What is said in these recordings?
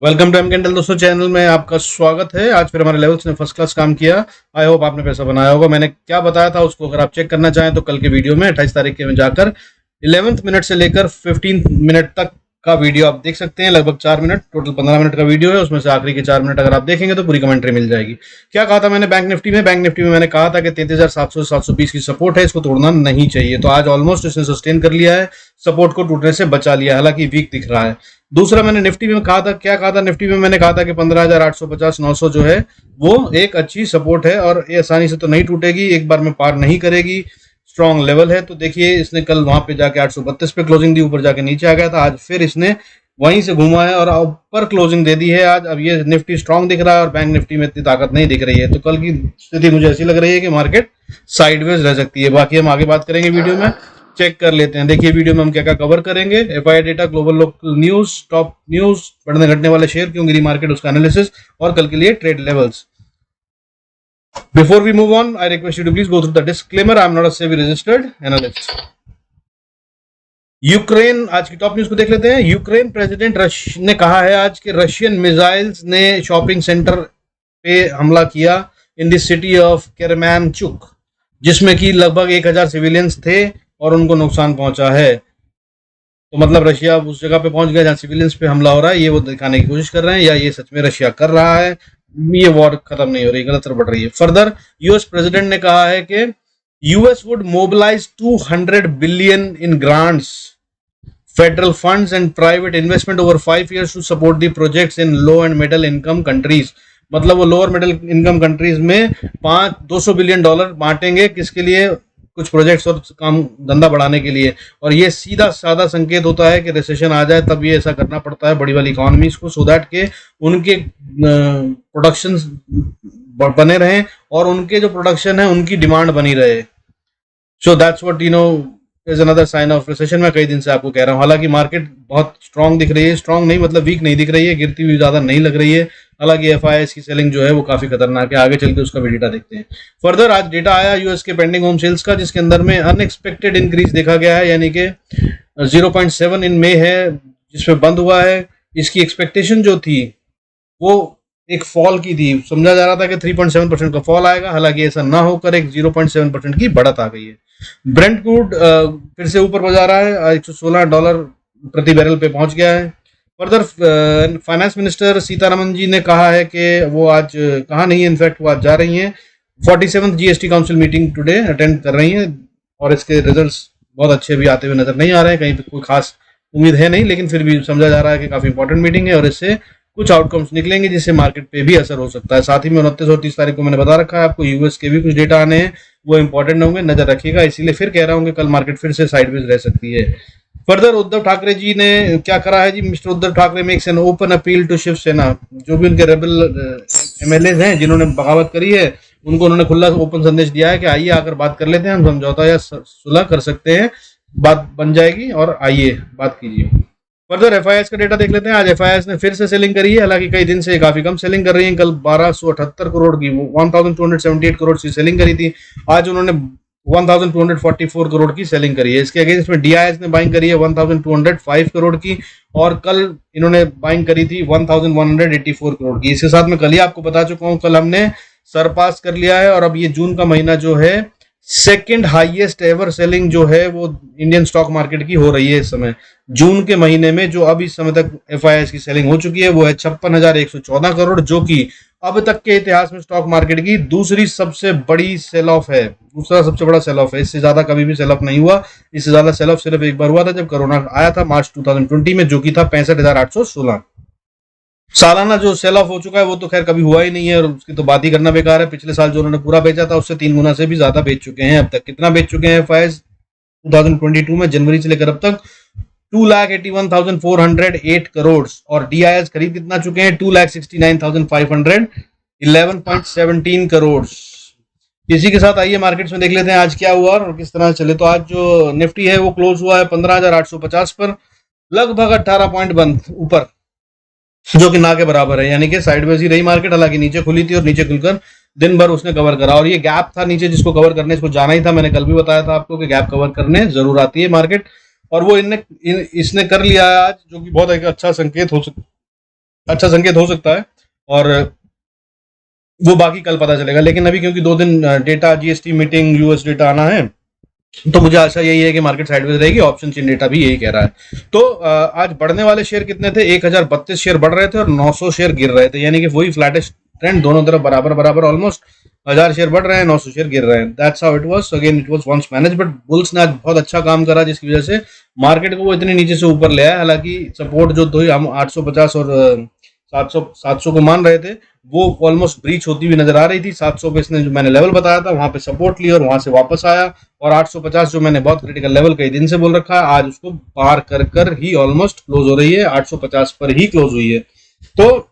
Welcome to M candle दोस्तों, channel में आपका स्वागत है। आज फिर हमारे लेवल्स ने फर्स्ट क्लास काम किया। आई होप आपने पैसा बनाया होगा। मैंने क्या बताया था उसको अगर आप चेक करना चाहें तो कल के वीडियो में 28 तारीख के में जाकर 11th मिनट से लेकर 15 मिनट तक का वीडियो आप देख सकते हैं। लगभग 4 मिनट, टोटल 15 मिनट का वीडियो है। उसमें से आखिरी के 4 मिनट अगर आप देखेंगे तो पूरी कमेंट्री मिल जाएगी। क्या कहा था मैंने बैंक निफ्टी में मैंने कहा था कि 33,700 से 720 की सपोर्ट है, इसको तोड़ना नहीं चाहिए। तो आज ऑलमोस्ट इसने सस्टेन कर लिया है, सपोर्ट को टूटने से बचा लिया, हालांकि वीक दिख रहा है। दूसरा मैंने निफ्टी में कहा था, क्या कहा था निफ्टी में, मैंने कहा था कि 15,850 900 जो है वो एक अच्छी सपोर्ट है और ये आसानी से तो नहीं टूटेगी, एक बार में पार नहीं करेगी, स्ट्रॉन्ग लेवल है। तो देखिए इसने कल वहां पे जाके 832 पे क्लोजिंग दी, ऊपर जाके नीचे आ गया था। आज फिर इसने वहीं से घुमा है और ऊपर क्लोजिंग दे दी है आज। अब ये निफ्टी स्ट्रॉन्ग दिख रहा है और बैंक निफ्टी में इतनी ताकत नहीं दिख रही है। तो कल की स्थिति मुझे ऐसी लग रही है कि मार्केट साइडवेज रह सकती है। बाकी हम आगे बात करेंगे वीडियो में, चेक कर लेते हैं। देखिए वीडियो में हम क्या क्या कवर करेंगे। FI data, global local news, top news, बढ़ने घटने वाले शेयर, क्यों गिरी मार्केट, उसका एनालिसिस और कल के लिए trade levels. Before we move on, I request you to please go through the disclaimer. I am not a SEBI registered analyst. Ukraine, आज की टॉप न्यूज को देख लेते हैं। यूक्रेन प्रेसिडेंट ने कहा है आज कि रशियन मिसाइल्स ने शॉपिंग सेंटर पे हमला किया इन द सिटी ऑफ केरमानचुक, जिसमें कि लगभग 1000 सिविलियंस थे और उनको नुकसान पहुंचा है। तो मतलब रशिया उस जगह पे पहुंच गया जहां सिविलियंस पे हमला हो रहा है, ये वो दिखाने की कोशिश कर रहे हैं, या ये सच में रशिया कर रहा है। ये वॉर खत्म नहीं हो रही, गलत तरफ बढ़ रही है। फर्दर यूएस प्रेसिडेंट ने कहा है कि US would mobilise 200 billion in grants, federal funds and private investment over 5 years to support the projects in low and middle income countries. मतलब वो लोअर मिडिल इनकम कंट्रीज में 200 बिलियन डॉलर बांटेंगे, किसके लिए, कुछ प्रोजेक्ट्स और काम धंधा बढ़ाने के लिए। और ये सीधा साधा संकेत होता है कि रिसेशन आ जाए तब ये ऐसा करना पड़ता है बड़ी वाली इकोनॉमीज को, सो दैट के उनके प्रोडक्शन बने रहें और उनके जो प्रोडक्शन है उनकी डिमांड बनी रहे। So that's what you know is another sign of recession. मैं कई दिन से आपको कह रहा हूँ। हालांकि मार्केट बहुत स्ट्रांग दिख रही है, स्ट्रांग नहीं मतलब वीक नहीं दिख रही है, गिरती हुई ज्यादा नहीं लग रही है। हालांकि एफआईएस की सेलिंग जो है वो काफी खतरनाक है। आगे चल के उसका भी डेटा देखते हैं। फर्दर आज डेटा आया यूएस के पेंडिंग होम सेल्स का, जिसके अंदर में अनएक्सपेक्टेड इंक्रीज देखा गया है, यानी कि 0.7 इन मई है जिसमें बंद हुआ है। इसकी एक्सपेक्टेशन जो थी वो एक फॉल की थी, समझा जा रहा था कि 3.7% का फॉल आएगा, हालांकि ऐसा ना होकर एक 0.7% की बढ़त आ गई है। ब्रेंट क्रूड फिर से ऊपर बजा रहा है, $116 प्रति बैरल पे पहुंच गया है। फर्दर फाइनेंस मिनिस्टर सीतारमन जी ने कहा है कि वो आज कहा नहीं है, इनफैक्ट वो आज जा रही हैं 47th GST council meeting today attend कर रही हैं और इसके रिजल्ट्स बहुत अच्छे भी आते हुए नजर नहीं आ रहे हैं। कहीं पे कोई खास उम्मीद है नहीं, लेकिन फिर भी समझा जा रहा है कि काफी इंपॉर्टेंट मीटिंग है और इससे कुछ आउटकम्स निकलेंगे जिससे मार्केट पे भी असर हो सकता है। साथ ही में 29 और 30 तारीख को मैंने बता रखा है आपको यूएस के भी कुछ डेटा आने हैं, वो इंपॉर्टेंट होंगे, नजर रखिएगा। इसीलिए फिर कह रहा हूँ कि कल मार्केट फिर से साइडवेज रह सकती है। फर्दर उद्धव ठाकरे जी ने क्या करा है जी, mister Uddhav Thackeray makes an open appeal to Shiv Sena. जो भी उनके रेबल एमएलए हैं जिन्होंने बगावत करी है, उनको उन्होंने खुला ओपन संदेश दिया है कि आइए आकर बात कर लेते हैं, हम समझौता या सुलह कर सकते हैं, बात बन जाएगी और आइए बात कीजिए। फर्दर एफआईएस का डेटा देख लेते हैं। आज एफआईएस ने फिर से सेलिंग करी है, हालांकि कई दिन से काफी कम सेलिंग कर रही है। कल 1278 करोड़ की, 1278 करोड़ की सेलिंग करी थी। आज उन्होंने 1244 करोड़ की सेलिंग करी है। इसके अगेंस्ट में डीआईएस ने बाइंग करी है 1205 करोड़ की और कल इन्होंने बाइंग करी थी 1184 करोड़ की। इसके साथ में कल ही आपको बता चुका हूं, कल हमने सरपास कर लिया है और अब ये जून का महीना जो है सेकंड हाईएस्ट एवर सेलिंग जो है वो इंडियन स्टॉक मार्केट की हो रही है इस समय। जून के महीने में जो अब इस समय तक एफआईएस की सेलिंग हो चुकी है वो है 56,114 करोड़, जो कि अब तक के इतिहास में स्टॉक मार्केट की दूसरी सबसे बड़ी सेल ऑफ है, दूसरा सबसे बड़ा सेल ऑफ है। इससे ज्यादा कभी भी सेल ऑफ नहीं हुआ। इससे ज्यादा सेल ऑफ सिर्फ एक बार हुआ था जब कोरोना आया था मार्च 2020 में, जो कि था 65,816। सालाना जो सेल ऑफ हो चुका है वो तो खैर कभी हुआ ही नहीं है और उसकी तो बात ही करना बेकार है। पिछले साल जो उन्होंने पूरा बेचा था उससे 3 गुना से भी ज्यादा बेच चुके हैं। अब तक कितना बेच चुके हैं एफआईएस 2022 में, जनवरी से लेकर अब तक 2,81,408 करोड़, और डीआईएस खरीद कितना चुके हैं 2,69,511.17 करोड़। इसी के साथ आइए मार्केट्स में देख लेते हैं आज क्या हुआ और किस तरह चले। तो आज जो निफ्टी है वो क्लोज हुआ है 15,850 पर, लगभग 18 पॉइंट बंद ऊपर, जो कि ना के बराबर है, यानी कि साइडवेज ही रही मार्केट। हालांकि नीचे खुली थी और नीचे खुलकर दिन भर उसने कवर करा और ये गैप था नीचे जिसको कवर करने इसको जाना ही था। मैंने कल भी बताया था आपको कि गैप कवर करने जरूर आती है मार्केट, और वो इसने कर लिया है आज, जो कि बहुत एक अच्छा संकेत अच्छा संकेत हो सकता है, और वो बाकी कल पता चलेगा। लेकिन अभी क्योंकि 2 दिन data, GST meeting, US data आना है, तो मुझे आशा यही है कि मार्केट साइडवेज रहेगी। ऑप्शन चेन डेटा भी यही कह रहा है। तो आज बढ़ने वाले शेयर कितने थे? 1032 शेयर बढ़ रहे थे और 900 शेयर गिर रहे थे, यानी कि वही फ्लैटिश ट्रेंड, दोनों तरफ बराबर बराबर, ऑलमोस्ट 1000 शेयर बढ़ रहे हैं, 900 शेयर गिर रहे हैं। That's how it was. Again it was once manage, but bulls ने आज बहुत अच्छा काम करा, जिसकी वजह से मार्केट को वो इतने नीचे से ऊपर ले आया। हालांकि सपोर्ट जो थी, हम 850 और 700 को मान रहे थे, वो ऑलमोस्ट ब्रीच होती हुई नजर आ रही थी। 700 पे इसने जो मैंने लेवल बताया था वहां पे सपोर्ट लिया और वहां से वापस आया, और 850 जो मैंने बहुत क्रिटिकल लेवल कई दिन से बोल रखा है, आज उसको पार कर कर ही ऑलमोस्ट क्लोज हो रही है, 850 पर ही क्लोज हुई है। तो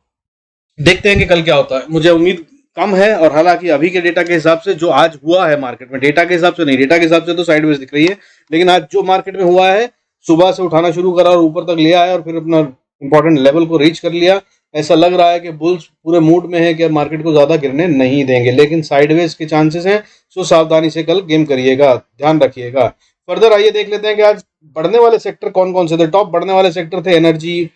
देखते हैं कि कल क्या होता है। मुझे उम्मीद कम है, और हालांकि अभी के डेटा के हिसाब से जो आज हुआ है मार्केट में, डेटा के हिसाब से नहीं, डेटा के हिसाब से तो साइडवेज दिख रही है, लेकिन आज जो मार्केट में हुआ है, सुबह से उठाना शुरू करा और ऊपर तक ले आया और फिर अपना इंपॉर्टेंट लेवल को रीच कर लिया। ऐसा लग रहा है कि बुल्स पूरे मूड में है कि अब मार्केट को ज्यादा गिरने नहीं देंगे, लेकिन साइडवेज के चांसेस हैं। सो सावधानी से कल गेम करिएगा, ध्यान रखिएगा। फर्दर आइए देख लेते हैं कि आज बढ़ने वाले सेक्टर कौन कौन से थे। टॉप बढ़ने वाले सेक्टर थे एनर्जी,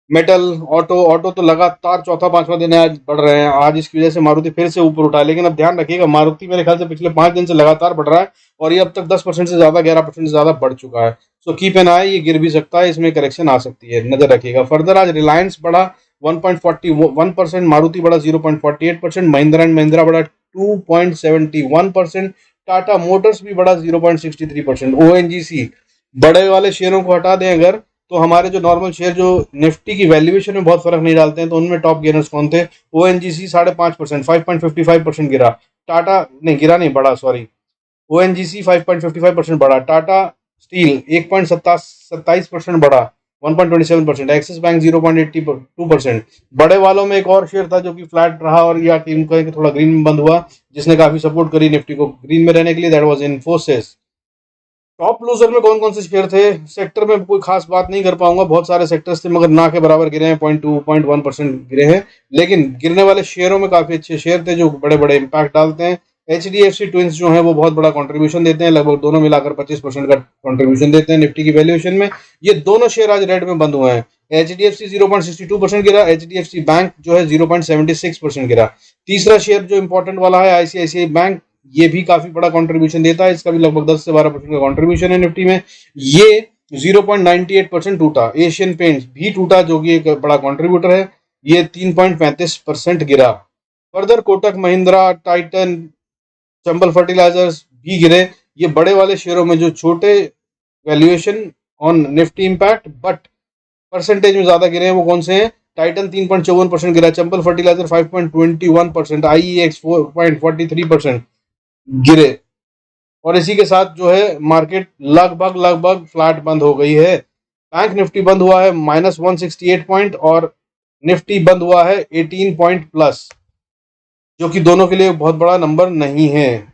मेटल, ऑटो। ऑटो तो लगातार चौथा पांचवा दिन है आज बढ़ रहे हैं। आज इसकी वजह से मारुति फिर से ऊपर उठा है, लेकिन अब ध्यान रखिएगा, मारुति मेरे ख्याल से पिछले 5 दिन से लगातार बढ़ रहा है, और ये अब तक 10% से ज्यादा, 11% से ज्यादा बढ़ चुका है। सो कीप एन आई, ये गिर भी सकता है, इसमें करेक्शन आ सकती है, नजर रखिएगा। फर्दर आज रिलायंस बढ़ा 1.41%, मारुति बढ़ा 0.48%, महिंद्रा एंड महिंद्रा बढ़ा 2.71%, टाटा मोटर्स भी बढ़ा 0.63%। ओएनजीसी, बड़े वाले शेयरों को हटा दें अगर, तो हमारे जो नॉर्मल शेयर जो निफ्टी की वैल्यूएशन में बहुत फर्क नहीं डालते हैं, तो उनमें टॉप गेनर्स कौन थे? ओएनजीसी 5.5%, 5.55% गिरा। टाटा नहीं गिरा, नहीं बढ़ा, सॉरी। ओएनजीसी 5.55% बढ़ा। टाटा स्टील 1.27% बढ़ा, 1.27%। Axis bank 0.82%। बड़े वालों में एक और शेयर था जो कि फ्लैट रहा और या कि उनका थोड़ा ग्रीन में बंद हुआ, जिसने काफी सपोर्ट करी निफ्टी को ग्रीन में रहने के लिए, that was Infosys. Top loser में कौन कौन से शेयर थे? सेक्टर में कोई खास बात नहीं कर पाऊंगा, बहुत सारे सेक्टर्स थे, मगर ना के बराबर गिरे हैं, 0.2 0.1% गिरे हैं। लेकिन गिरने वाले शेयरों में काफी अच्छे शेयर थे जो बड़े बड़े इंपैक्ट डालते हैं। एचडीएफसी ट्विंस जो है वो बहुत बड़ा कंट्रीब्यूशन देते हैं, लगभग दोनों मिलाकर 25% का कंट्रीब्यूशन देते हैं निफ्टी की वैल्यूएशन में। ये दोनों शेयर आज रेड में बंद हुए हैं। एचडीएफसी 0.62% गिरा, एचडीएफसी बैंक जो है 0.76% गिरा। तीसरा शेयर जो इंपॉर्टेंट वाला है आईसीआईसीआई बैंक, ये भी काफी बड़ा कंट्रीब्यूशन देता है, इसका भी लगभग 10 से 12% का कंट्रीब्यूशन है निफ्टी में। ये 0.98% टूटा। एशियन पेंट्स भी टूटा जो कि एक बड़ा कंट्रीब्यूटर है, ये 3.35% गिरा। Further Kotak Mahindra, Titan, Chambal fertilisers भी गिरे। ये बड़े वाले शेयरों में जो छोटे valuation on Nifty impact but percentage में ज्यादा गिरे हैं, वो कौन से हैं? टाइटन 3.54% गिरा, चंबल फर्टिलाइजर 5.21%, आईईएक्स 4.43% गिरे। और इसी के साथ जो है मार्केट लगभग लगभग फ्लैट बंद हो गई है। बैंक निफ्टी बंद हुआ है -168 पॉइंट, और निफ्टी बंद हुआ है 18 पॉइंट प्लस, जो कि दोनों के लिए बहुत बड़ा नंबर नहीं है।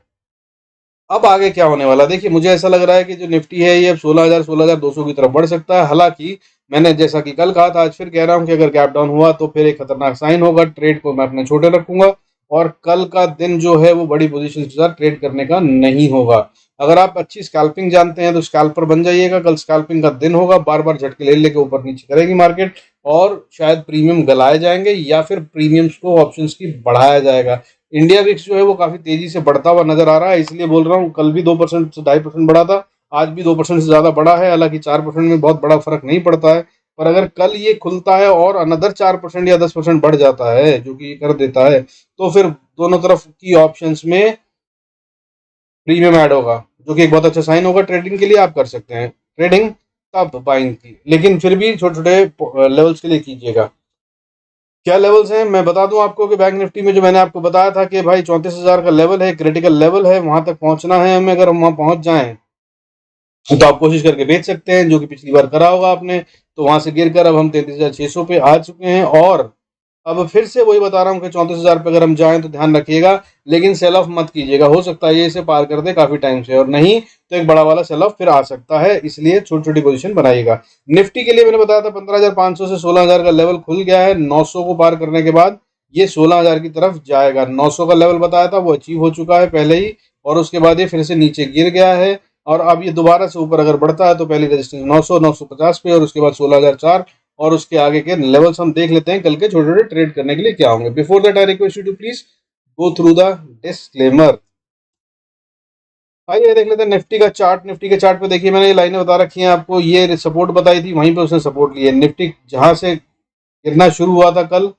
अब आगे क्या होने वाला, देखिए मुझे ऐसा लग रहा है कि जो निफ्टी है ये अब 16,000 16,200 की तरफ बढ़ सकता है। हालांकि मैंने जैसा कि कल कहा था, आज फिर कह रहा हूं कि अगर गैप डाउन हुआ तो फिर एक खतरनाक साइन होगा। ट्रेड को मैं अपने छोटे रखूंगा, और कल का दिन जो है वो बड़ी पोजीशन के साथ ट्रेड करने का नहीं होगा। अगर आप अच्छी स्कैल्पिंग जानते हैं तो स्कैल्पर बन जाइएगा। कल स्कैल्पिंग का दिन होगा, बार बार झटके ले लेके ऊपर नीचे करेगी मार्केट, और शायद प्रीमियम गलाए जाएंगे या फिर प्रीमियम्स को ऑप्शंस की बढ़ाया जाएगा। इंडिया विक्स जो है वो काफी तेजी से बढ़ता हुआ नजर आ रहा है, इसलिए बोल रहा हूँ। कल भी 2% से 2.5% बढ़ा था, आज भी 2% से ज्यादा बढ़ा है। हालांकि 4% में बहुत बड़ा फर्क नहीं पड़ता है, पर अगर कल ये खुलता है और अनदर 4% या 10% बढ़ जाता है, जो कि कर देता है, तो फिर दोनों तरफ की ऑप्शंस में प्रीमियम ऐड होगा, जो कि एक बहुत अच्छा साइन होगा ट्रेडिंग के लिए। आप कर सकते हैं ट्रेडिंग तब बाइंग की, लेकिन फिर भी छोटे छोटे लेवल्स के लिए कीजिएगा। क्या लेवल्स हैं मैं बता दूं आपको कि बैंक निफ्टी में जो मैंने आपको बताया था कि भाई 34,000 का लेवल है, क्रिटिकल लेवल है, वहां तक पहुंचना है हमें। अगर हम वहां पहुंच जाएं तो आप कोशिश करके बेच सकते हैं, जो कि पिछली बार करा होगा आपने। तो वहां से गिरकर अब हम 33,600 पे आ चुके हैं, और अब फिर से वही बता रहा हूँ कि 34,000 पे अगर हम जाएं तो ध्यान रखिएगा, लेकिन सेल ऑफ मत कीजिएगा। हो सकता है ये इसे पार कर दे काफी टाइम से, और नहीं तो एक बड़ा वाला सेल ऑफ फिर आ सकता है, इसलिए छोटी छोटी पोजीशन बनाइएगा। निफ्टी के लिए मैंने बताया था 15,500 से 16,000 का लेवल खुल गया है। 900 को पार करने के बाद ये 16,000 की तरफ जाएगा। 900 का लेवल बताया था वो अचीव हो चुका है पहले ही, और उसके बाद ये फिर से नीचे गिर गया है, और अब ये दोबारा से ऊपर अगर बढ़ता है तो पहली रेजिस्टेंस 900 950 पे, और उसके बाद 16,004, और उसके आगे के लेवल्स हम देख लेते हैं कल के छोटे छोटे ट्रेड करने के लिए क्या होंगे। Before that I request you to please go through the disclaimer. आइए देख लेते हैं निफ्टी का चार्ट। निफ्टी के चार्ट पे देखिए मैंने ये लाइनें बता रखी हैं आपको, ये सपोर्ट बताई थी, वहीं पे उसने सपोर्ट लिया। निफ्टी जहां से गिरना शुरू हुआ था कल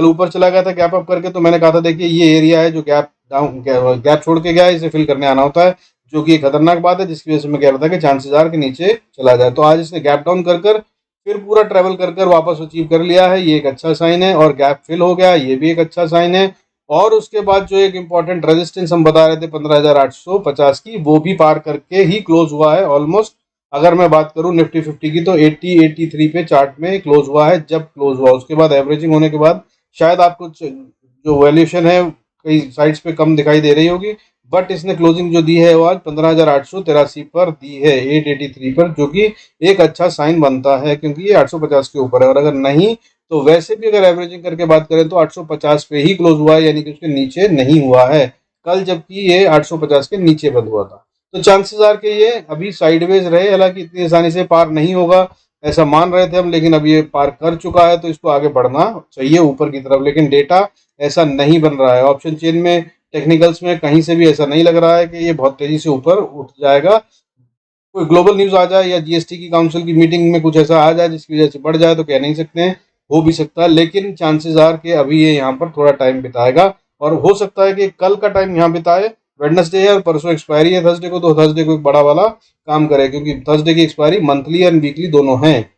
ऊपर चला गया था गैप अप करके, तो मैंने कहा था देखिए ये एरिया है जो गैप डाउन गैप छोड़ के गया है, इसे फिल करने आना होता है, जो कि एक खतरनाक बात है, जिसकी वजह से मैं कह रहा था कि चांसेस आर के नीचे चला जाए। तो आज इसने गैप डाउन कर फिर पूरा ट्रेवल कर वापस अचीव कर लिया है, ये एक अच्छा साइन है। और गैप फिल हो गया, ये भी एक अच्छा साइन है। और उसके बाद जो एक इंपॉर्टेंट रेजिस्टेंस हम बता रहे थे 15,850 की, वो भी पार करके ही क्लोज हुआ है ऑलमोस्ट। अगर मैं बात करूं निफ्टी 50 की तो 83 पे चार्ट में क्लोज हुआ है। जब क्लोज हुआ उसके बाद एवरेजिंग होने के बाद शायद आपको जो वैल्यूएशन है कई साइड्स पे कम दिखाई दे रही होगी, बट इसने क्लोजिंग जो दी है वो आज 15,883 पर दी है, 883 पर, जो कि एक अच्छा साइन बनता है क्योंकि ये 850 के ऊपर है। और अगर नहीं तो वैसे भी अगर एवरेजिंग करके बात करें तो 850 पे ही क्लोज हुआ है, यानी कि उसके नीचे नहीं हुआ है कल, जबकि ये 850 के नीचे बंद हुआ था। तो चांसेस आर के ये अभी साइडवेज रहे, हालांकि इतनी आसानी से पार नहीं होगा ऐसा मान रहे थे हम, लेकिन अब ये पार कर चुका है तो इसको आगे बढ़ना चाहिए ऊपर की तरफ। लेकिन डेटा ऐसा नहीं बन रहा है, ऑप्शन चेन में टेक्निकल्स में कहीं से भी ऐसा नहीं लग रहा है कि ये बहुत तेजी से ऊपर उठ जाएगा। कोई ग्लोबल न्यूज आ जाए या जीएसटी की काउंसिल की मीटिंग में कुछ ऐसा आ जाए जिसकी वजह से बढ़ जाए तो कह नहीं सकते हैं, हो भी सकता है। लेकिन चांसेस आर के अभी ये यहाँ पर थोड़ा टाइम बिताएगा, और हो सकता है कि कल का टाइम यहाँ बिताए। वेडनेसडे है और परसों एक्सपायरी है थर्सडे को, तो थर्सडे को एक बड़ा वाला काम करे, क्योंकि थर्सडे की एक्सपायरी मंथली एंड वीकली दोनों हैं।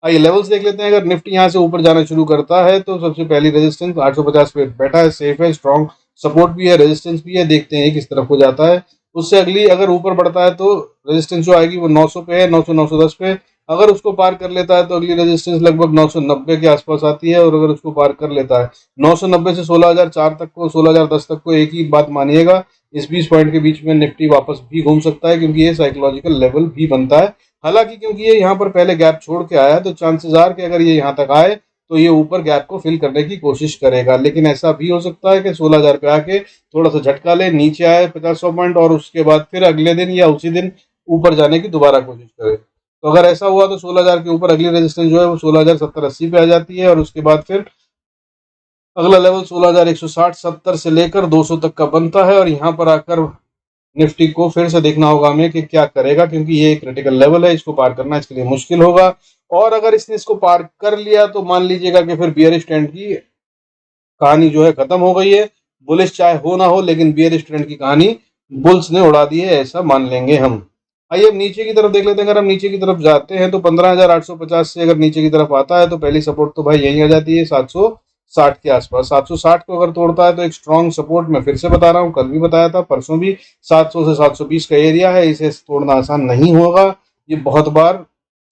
आइए लेवल्स देख लेते हैं। अगर निफ्टी यहाँ से ऊपर जाना शुरू करता है तो सबसे पहली रेजिस्टेंस 850 पे बैठा है, सेफ है, स्ट्रॉन्ग सपोर्ट भी है, रेजिस्टेंस भी है, देखते हैं किस तरफ को जाता है। उससे अगली अगर ऊपर बढ़ता है तो रेजिस्टेंस जो आएगी वो 900 पे है, 900 910 पे। अगर उसको पार कर लेता है तो अगली रेजिस्टेंस लगभग 990 के आसपास आती है, और अगर उसको पार कर लेता है 990 से 16,004 तक को, 16,010 तक को, एक ही बात मानिएगा, इस 20 पॉइंट के बीच में निफ्टी वापस भी घूम सकता है, क्योंकि ये साइकोलॉजिकल लेवल भी बनता है। हालांकि क्योंकि ये यहाँ पर पहले गैप छोड़ के आया है तो चांसेस आर कि अगर ये यहाँ तक आए तो ये ऊपर गैप को फिल करने की कोशिश करेगा। लेकिन ऐसा भी हो सकता है कि 16,000 पे आके थोड़ा सा झटका ले, नीचे आए 50-100 पॉइंट, और उसके बाद फिर अगले दिन या उसी दिन ऊपर जाने की दोबारा कोशिश करे। तो अगर ऐसा हुआ तो 16,000 के ऊपर अगली रेजिस्टेंस जो है वो 16,070-80 पे आ जाती है, और उसके बाद फिर अगला लेवल 16,160-70 से लेकर 200 तक का बनता है। और यहाँ पर आकर निफ्टी को फिर से देखना होगा हमें कि क्या करेगा, क्योंकि ये क्रिटिकल लेवल है, इसको पार करना इसके लिए मुश्किल होगा। और अगर इसने इसको पार कर लिया तो मान लीजिएगा कि फिर बियरिश ट्रेंड की कहानी जो है खत्म हो गई है। बुलिश चाहे हो ना हो, लेकिन बियरिश ट्रेंड की कहानी बुल्स ने उड़ा दी है, ऐसा मान लेंगे हम। आइए अब नीचे की तरफ देख लेते हैं। अगर हम नीचे की तरफ जाते हैं तो 15,850 से अगर नीचे की तरफ आता है तो पहली सपोर्ट तो भाई यहीं आ जाती है 760 के आसपास। 760 को अगर तोड़ता है तो एक स्ट्रॉन्ग सपोर्ट, मैं फिर से बता रहा हूँ, कल भी बताया था, परसों भी, 700 से 720 का एरिया है, इसे तोड़ना आसान नहीं होगा, ये बहुत बार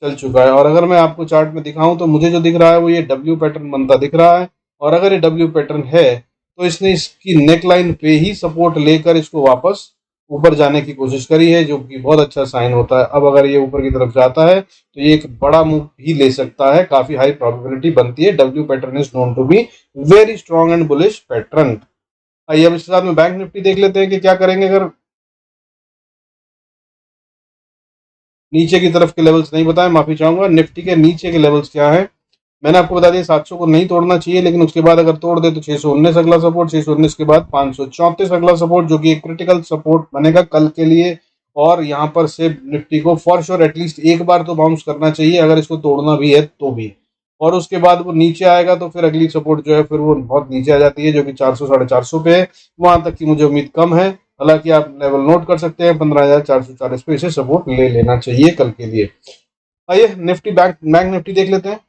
चल चुका है। और अगर मैं आपको चार्ट में दिखाऊं तो मुझे जो दिख रहा है वो ये डब्ल्यू पैटर्न बनता दिख रहा है, और अगर ये डब्ल्यू पैटर्न है तो इसने इसकी नेकलाइन पे ही सपोर्ट लेकर इसको वापस ऊपर जाने की कोशिश करी है, जो कि बहुत अच्छा साइन होता है। अब अगर ये ऊपर की तरफ जाता है तो ये एक बड़ा मूव भी ले सकता है, काफी हाई प्रोबेबिलिटी बनती है। W pattern is known to be very strong and bullish pattern. आइए अब इसके साथ में बैंक निफ्टी देख लेते हैं कि क्या करेंगे अगर नीचे की तरफ के लेवल्स नहीं बताए, माफी चाहूंगा। निफ्टी के नीचे के लेवल्स क्या है मैंने आपको बता दिया, 700 को नहीं तोड़ना चाहिए, लेकिन उसके बाद अगर तोड़ दे तो 619 अगला सपोर्ट, 619 के बाद 534 अगला सपोर्ट, जो कि एक क्रिटिकल सपोर्ट बनेगा कल के लिए। और यहाँ पर से निफ्टी को फॉर श्योर एटलीस्ट एक बार तो बाउंस करना चाहिए, अगर इसको तोड़ना भी है तो भी। और उसके बाद वो नीचे आएगा तो फिर अगली सपोर्ट जो है फिर वो बहुत नीचे आ जाती है, जो कि 400 450 पे है, वहां तक की मुझे उम्मीद कम है। हालांकि आप लेवल नोट कर सकते हैं, 15,440 पे इसे सपोर्ट ले लेना चाहिए कल के लिए। आइए निफ्टी बैंक निफ्टी देख लेते हैं।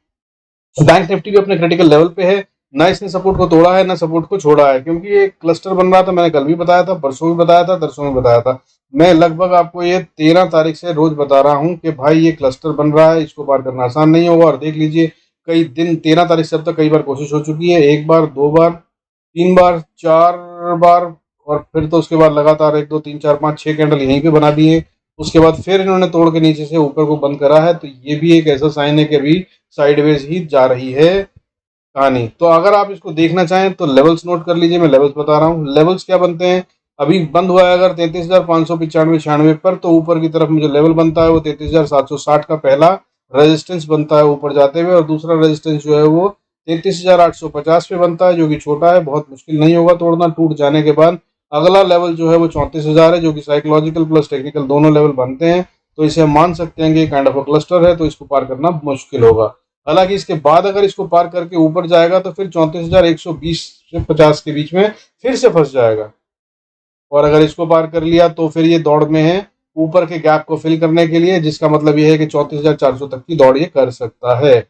बैंक निफ्टी भी अपने क्रिटिकल लेवल पे है, ना इसने सपोर्ट को तोड़ा है ना सपोर्ट को छोड़ा है, क्योंकि ये क्लस्टर बन रहा था, मैंने कल भी बताया था, परसों भी बताया था, तरसों में बताया था। मैं लगभग आपको ये 13 तारीख से रोज बता रहा हूँ कि भाई ये क्लस्टर बन रहा है, इसको पार करना आसान नहीं होगा। और देख लीजिए कई दिन, 13 तारीख से अब तक कई बार कोशिश हो चुकी है, एक बार, दो बार, तीन बार, चार बार, और फिर तो उसके बाद लगातार 1 2 3 4 5 6 कैंडल यहीं पे बना दिए। उसके बाद फिर इन्होंने तोड़ के नीचे से ऊपर को बंद करा है, तो ये भी एक ऐसा साइन है कि अभी साइडवेज ही जा रही है कहानी। तो अगर आप इसको देखना चाहें तो लेवल्स नोट कर लीजिए, मैं लेवल्स बता रहा हूँ। लेवल्स क्या बनते हैं, अभी बंद हुआ है अगर 33,595 96 पर, तो ऊपर की तरफ में जो लेवल बनता है वो 33,760 का पहला रेजिस्टेंस बनता है ऊपर जाते हुए, और दूसरा रेजिस्टेंस जो है वो 33,850 पे बनता है, जो कि छोटा है, बहुत मुश्किल नहीं होगा तोड़ना। टूट जाने के बाद अगला लेवल जो है वो 34,000 है, जो कि साइकोलॉजिकल प्लस टेक्निकल दोनों लेवल बनते हैं। तो इसे हम मान सकते हैं कि ये काइंड ऑफ अ क्लस्टर है, तो इसको पार करना मुश्किल होगा। हालांकि इसके बाद अगर इसको पार करके ऊपर जाएगा तो फिर 34,120 से 50 के बीच में फिर से फंस जाएगा, और अगर इसको पार कर लिया तो फिर ये दौड़ में है ऊपर के गैप को फिल करने के लिए, जिसका मतलब ये है कि 34,400 तक की दौड़ ये कर सकता है।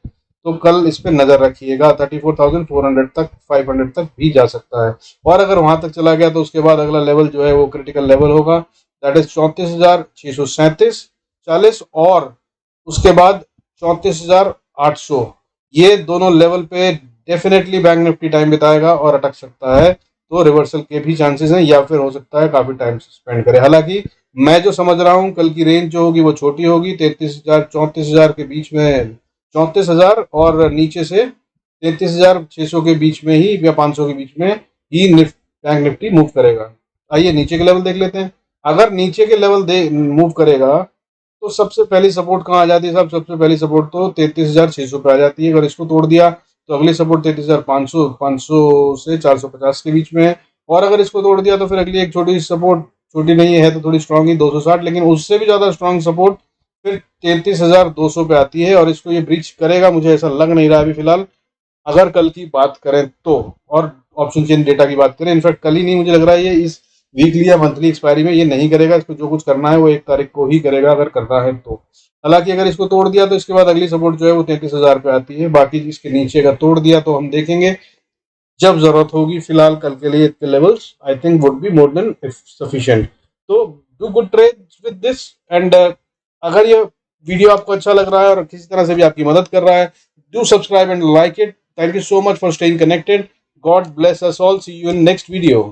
तो कल इस पे नजर रखिएगा, 34,400 तक, 500 तक भी जा सकता है। और अगर वहां तक चला गया तो उसके बाद अगला लेवल जो है वो क्रिटिकल लेवल होगा, दैट इज 34,637 40, और उसके बाद 34,800। ये दोनों लेवल पे डेफिनेटली बैंक निफ्टी टाइम बिताएगा और अटक सकता है, तो रिवर्सल के भी चांसेस हैं, या फिर हो सकता है काफी टाइम स्पेंड करे। हालांकि मैं जो समझ रहा हूँ कल की रेंज जो होगी वो छोटी होगी, 33,000 34,000 के बीच में, 34,000 और नीचे से 33,600 के बीच में ही, या 500 के बीच में ही बैंक निफ्टी मूव करेगा। आइए नीचे के लेवल देख लेते हैं। अगर नीचे के लेवल मूव करेगा तो सबसे पहली सपोर्ट कहाँ आ जाती है साहब? सबसे पहली सपोर्ट तो 33,600 पे आ जाती है। अगर इसको तोड़ दिया तो अगली सपोर्ट 33,500, 500 से 450 के बीच में है। और अगर इसको तोड़ दिया तो फिर अगली एक छोटी सपोर्ट, छोटी नहीं है तो थोड़ी स्ट्रांग ही, 260, लेकिन उससे भी ज्यादा स्ट्रांग सपोर्ट फिर 33,200 पे आती है, और इसको ये ब्रीच करेगा, मुझे ऐसा लग नहीं रहा अभी फिलहाल, अगर कल की बात करें तो। और ऑप्शन चेन डेटा की बात करें, इनफैक्ट कल ही नहीं, मुझे लग रहा है ये इस वीकली या मंथली एक्सपायरी में ये नहीं करेगा। इसको जो कुछ करना है वो 1 तारीख को ही करेगा, अगर करना है तो। हालांकि अगर इसको तोड़ दिया तो इसके बाद अगली सपोर्ट जो है वो 33,000 पे आती है। बाकी इसके नीचे का तोड़ दिया तो हम देखेंगे जब जरूरत होगी। फिलहाल कल के लिए इतने levels I think would be more than sufficient. तो do good trade with this, and अगर ये वीडियो आपको अच्छा लग रहा है और किसी तरह से भी आपकी मदद कर रहा है, do subscribe and like it. Thank you so much for staying connected. God bless us all. See you in next video.